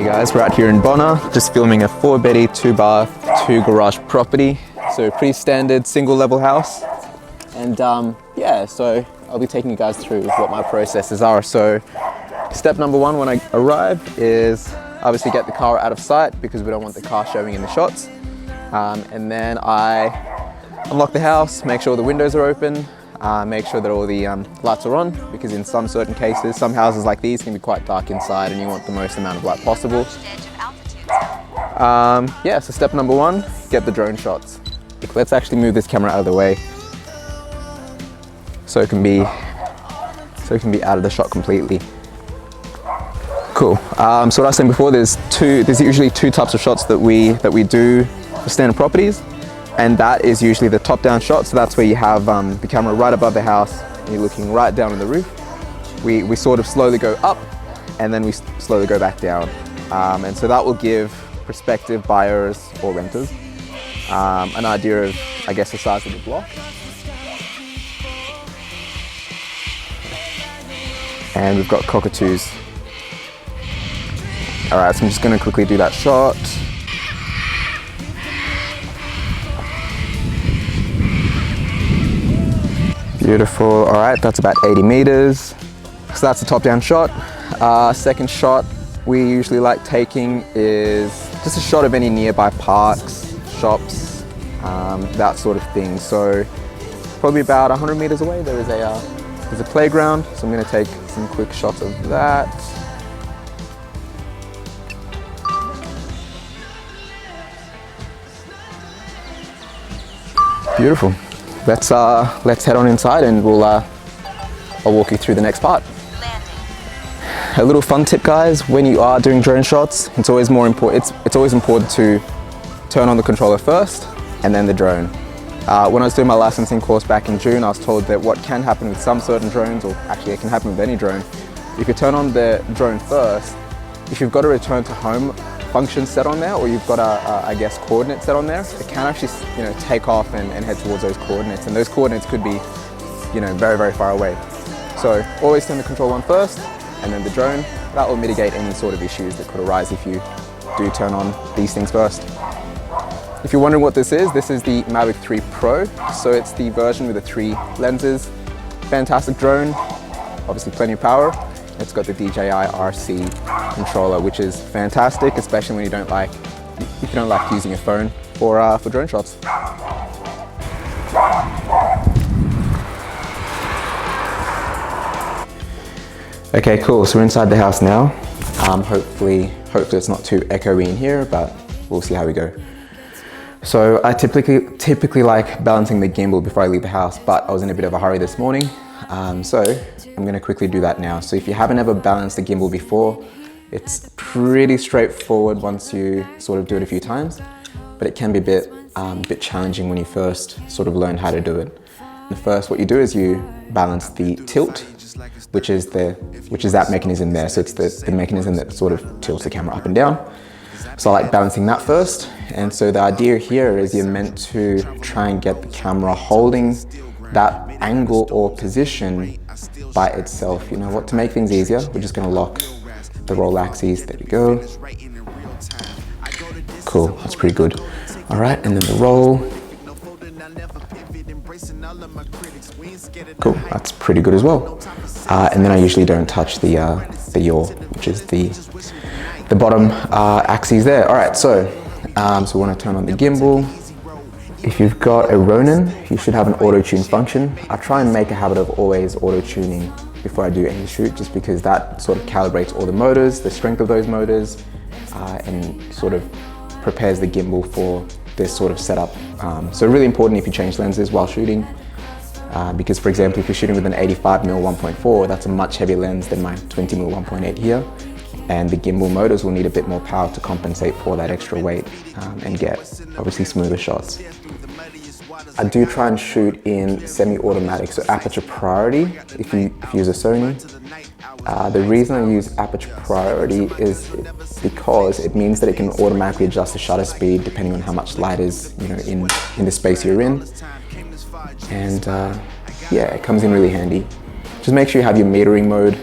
Guys, we're out here in Bonner, just filming a 4-beddy, 2-bath, 2-garage property. So pretty standard single level house. And yeah, so I'll be taking you guys through what my processes are. So step number one when I arrive is obviously get the car out of sight because we don't want the car showing in the shots. And then I unlock the house, make sure the windows are open, make sure that all the lights are on, because in some certain cases, some houses like these can be quite dark inside and you want the most amount of light possible. Yeah, so step number one, get the drone shots. Let's actually move this camera out of the way so it can be out of the shot completely. Cool. So what I was saying before, there's usually two types of shots that we do for standard properties. And that is usually the top-down shot. So that's where you have the camera right above the house and you're looking right down on the roof. We sort of slowly go up and then we slowly go back down. And so that will give prospective buyers or renters an idea of, I guess, the size of the block. And we've got cockatoos. All right, so I'm just gonna quickly do that shot. Beautiful. All right, that's about 80 meters. So that's the top-down shot. Second shot we usually like taking is just a shot of any nearby parks, shops, that sort of thing. So probably about 100 meters away there's a playground. So I'm going to take some quick shots of that. Beautiful. Let's head on inside and I'll walk you through the next part. A little fun tip, guys, when you are doing drone shots, it's always important to turn on the controller first and then the drone. When I was doing my licensing course back in June, I was told that what can happen with some certain drones, or actually it can happen with any drone, if you turn on the drone first, if you've got a return to home function set on there, or you've got I guess coordinate set on there, it can actually take off and head towards those coordinates, and those coordinates could be very, very far away. So always turn the control on first and then the drone. That will mitigate any sort of issues that could arise if you do turn on these things first. If you're wondering what this is the Mavic 3 Pro. So it's the version with the 3 lenses. Fantastic drone, obviously plenty of power. It's got the DJI RC controller, which is fantastic, especially when if you don't like using your phone for drone shots. Okay, cool. So we're inside the house now. Hopefully it's not too echoey in here, but we'll see how we go. So I typically like balancing the gimbal before I leave the house, but I was in a bit of a hurry this morning. So I'm going to quickly do that now. So if you haven't ever balanced a gimbal before, it's pretty straightforward once you sort of do it a few times, but it can be a bit challenging when you first sort of learn how to do it. And first, what you do is you balance the tilt, which is that mechanism there. So it's the mechanism that sort of tilts the camera up and down. So I like balancing that first. And so the idea here is you're meant to try and get the camera holding that angle or position by itself. You know what, to make things easier, we're just going to lock the roll axes. There we go. Cool, that's pretty good. All right, and then the roll. Cool, that's pretty good as well. And then I usually don't touch the yaw, which is the bottom axes there. All right, so we want to turn on the gimbal. If you've got a Ronin, you should have an auto-tune function. I try and make a habit of always auto-tuning before I do any shoot, just because that sort of calibrates all the motors, the strength of those motors, and sort of prepares the gimbal for this sort of setup. So really important if you change lenses while shooting, because for example, if you're shooting with an 85mm 1.4, that's a much heavier lens than my 20mm 1.8 here. And the gimbal motors will need a bit more power to compensate for that extra weight and get obviously smoother shots. I do try and shoot in semi-automatic, so aperture priority if you use a Sony. The reason I use aperture priority is because it means that it can automatically adjust the shutter speed depending on how much light is in the space you're in. And yeah, it comes in really handy. Just make sure you have your metering mode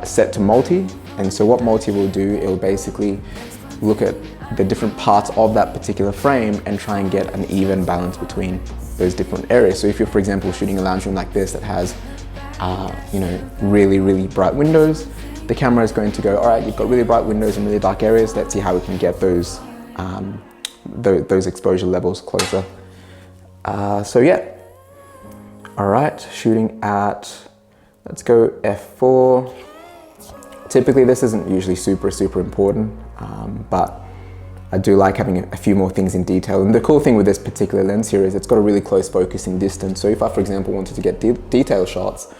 set to multi And so what multi will do, it will basically look at the different parts of that particular frame and try and get an even balance between those different areas. So if you're, for example, shooting a lounge room like this that has, you know, really, really bright windows, the camera is going to go, all right, you've got really bright windows and really dark areas. Let's see how we can get those exposure levels closer. So yeah, all right, shooting at, let's go f4. Typically this isn't usually super important, but I do like having a few more things in detail. And the cool thing with this particular lens here is it's got a really close focusing distance. So if I, for example, wanted to get detail shots,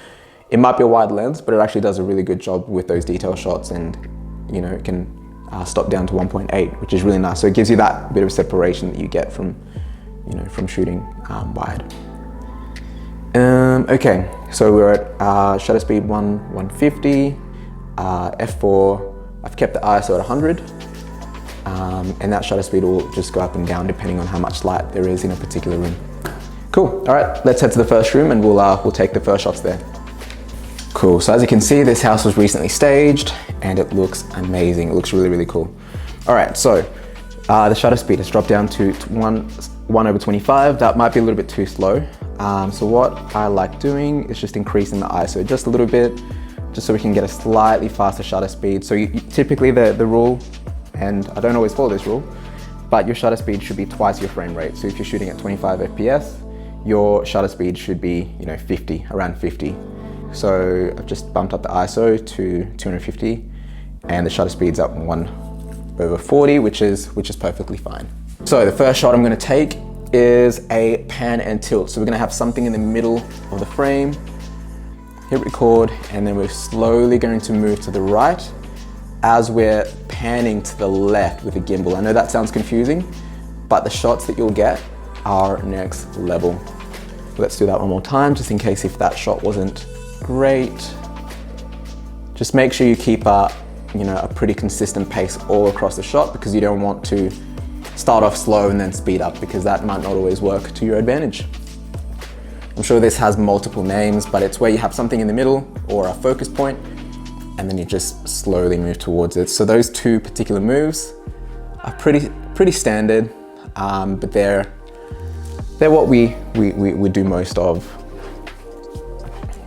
it might be a wide lens, but it actually does a really good job with those detail shots, and you know, it can stop down to 1.8, which is really nice. So it gives you that bit of separation that you get from, you know, from shooting wide. Okay, so we're at shutter speed 150, f4. I've kept the ISO at 100, and that shutter speed will just go up and down depending on how much light there is in a particular room. Cool. All right, let's head to the first room and we'll take the first shots there. Cool, so as you can see, this house was recently staged and it looks amazing. It looks really, really cool. All right, so the shutter speed has dropped down to 1/25. That might be a little bit too slow. So what I like doing is just increasing the ISO just a little bit, just so we can get a slightly faster shutter speed. So typically the rule, and I don't always follow this rule, but your shutter speed should be twice your frame rate. So if you're shooting at 25 FPS, your shutter speed should be, you know, 50, around 50. So I've just bumped up the ISO to 250 and the shutter speed's up 1/40, which is perfectly fine. So the first shot I'm gonna take is a pan and tilt. So we're gonna have something in the middle of the frame, hit record, and then we're slowly going to move to the right as we're panning to the left with the gimbal. I know that sounds confusing, but the shots that you'll get are next level. Let's do that one more time, just in case if that shot wasn't great. Just make sure you keep a pretty consistent pace all across the shot, because you don't want to start off slow and then speed up, because that might not always work to your advantage. I'm sure this has multiple names, but it's where you have something in the middle or a focus point, and then you just slowly move towards it. So those two particular moves are pretty standard, but they're what we do most of.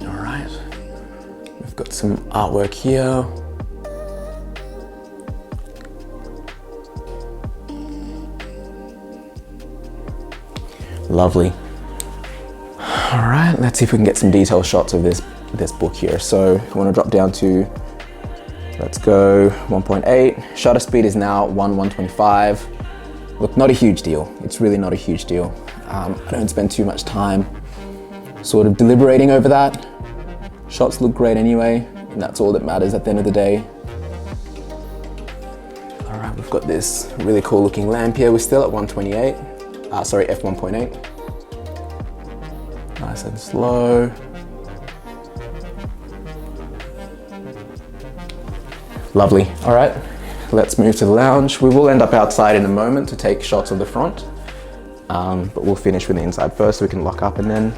All right, we've got some artwork here. Lovely. All right, let's see if we can get some detailed shots of this book here. So if you want to drop down to, let's go 1.8. Shutter speed is now 1/125. Look, not a huge deal. It's really not a huge deal. I don't spend too much time sort of deliberating over that. Shots look great anyway, and that's all that matters at the end of the day. All right, we've got this really cool looking lamp here. We're still at 128. Sorry, f1.8. Nice and slow. Lovely. All right, let's move to the lounge. We will end up outside in a moment to take shots of the front, but we'll finish with the inside first so we can lock up and then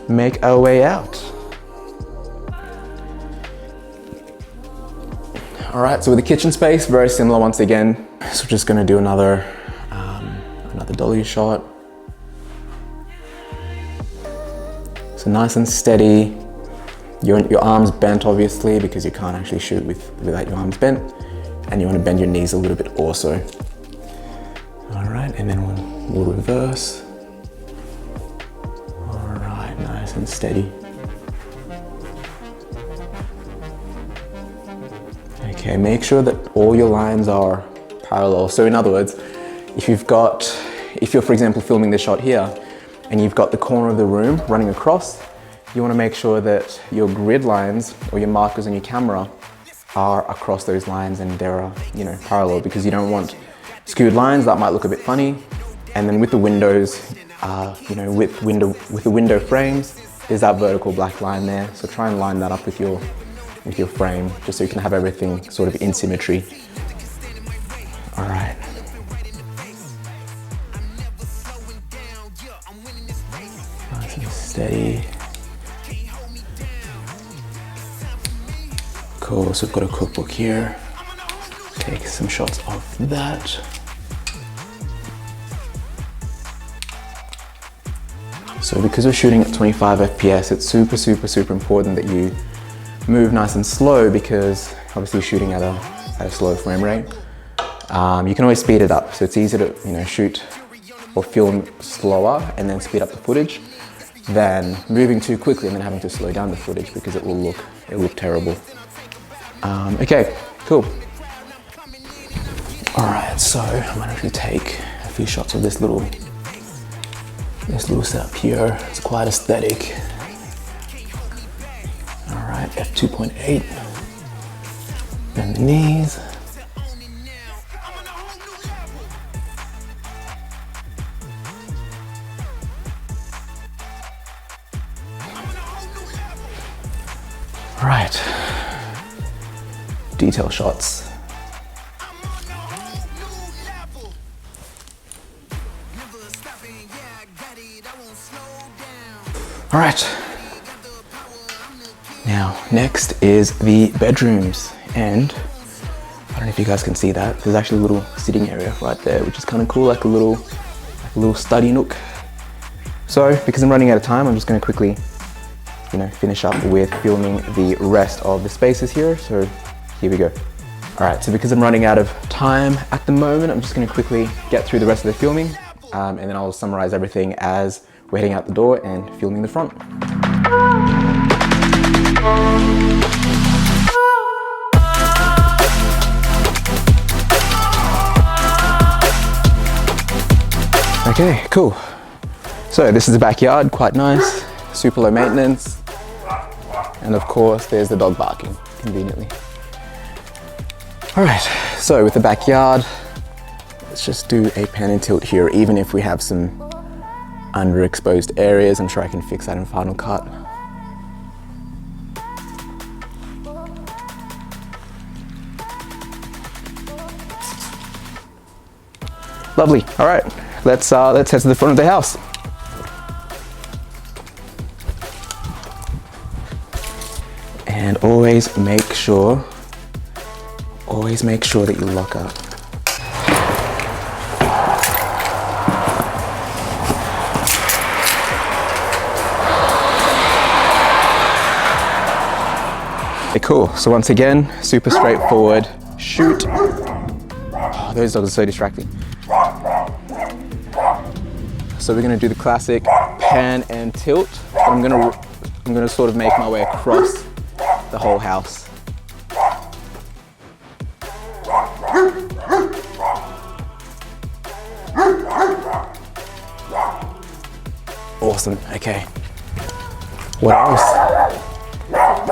make our way out. All right, so with the kitchen space, very similar once again. So we're just gonna do another dolly shot. So nice and steady. Your arms bent obviously, because you can't actually shoot without your arms bent, and you want to bend your knees a little bit also. All right, and then we'll reverse. All right, nice and steady. Okay, make sure that all your lines are parallel. So in other words, if you're, for example, filming this shot here, and you've got the corner of the room running across, you want to make sure that your grid lines or your markers on your camera are across those lines and they're, parallel, because you don't want skewed lines. That might look a bit funny. And then with the windows, with the window frames, there's that vertical black line there. So try and line that up with your frame, just so you can have everything sort of in symmetry. All right. Nice and steady. Cool. Cool, so we've got a cookbook here. Take some shots of that. So because we're shooting at 25 FPS, it's super important that you move nice and slow, because obviously you're shooting at a slow frame rate. You can always speed it up, so it's easier to shoot or film slower and then speed up the footage than moving too quickly and then having to slow down the footage, because it will look terrible. Okay, cool. All right, so I'm gonna actually take a few shots of this little setup here. It's quite aesthetic. All right, f2.8. Bend the knees. All right, detail shots. All right, now next is the bedrooms, and I don't know if you guys can see that. There's actually a little sitting area right there, which is kind of cool, like a little study nook. So because I'm running out of time, I'm just going to quickly, finish up with filming the rest of the spaces here. So here we go. All right, so because I'm running out of time at the moment, I'm just going to quickly get through the rest of the filming, and then I'll summarize everything as we're heading out the door and filming the front. Okay, cool. So this is the backyard, quite nice, super low maintenance. And of course, there's the dog barking, conveniently. All right, so with the backyard, let's just do a pan and tilt here, even if we have some underexposed areas. I'm sure I can fix that in Final Cut. Lovely. All right, let's head to the front of the house. And always make sure that you lock up. Okay, cool. So once again, super straightforward shoot. Oh, those dogs are so distracting. So we're gonna do the classic pan and tilt. I'm gonna sort of make my way across the whole house. Awesome, okay. What else?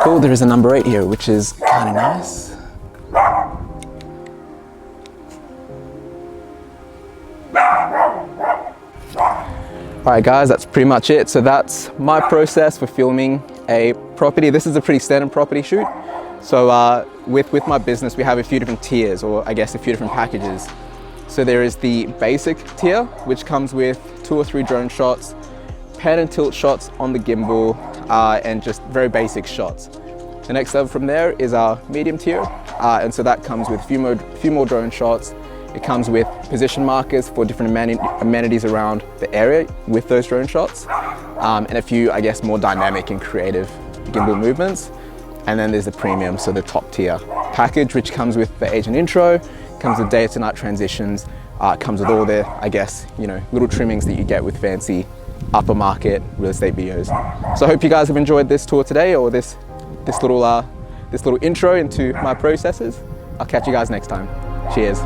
Cool, there is a number 8 here, which is kind of nice. All right guys, that's pretty much it. So that's my process for filming a property. This is a pretty standard property shoot. So with my business, we have a few different tiers, or I guess a few different packages. So there is the basic tier, which comes with 2 or 3 drone shots, pan and tilt shots on the gimbal, and just very basic shots. The next level from there is our medium tier, and so that comes with a few more drone shots. It comes with position markers for different amenities around the area with those drone shots, and a few, I guess, more dynamic and creative gimbal movements. And then there's the premium, so the top tier package, which comes with the agent intro, comes with day to night transitions, comes with all the, I guess, little trimmings that you get with fancy upper market real estate videos. So I hope you guys have enjoyed this tour today, or this little intro into my processes. I'll catch you guys next time. Cheers.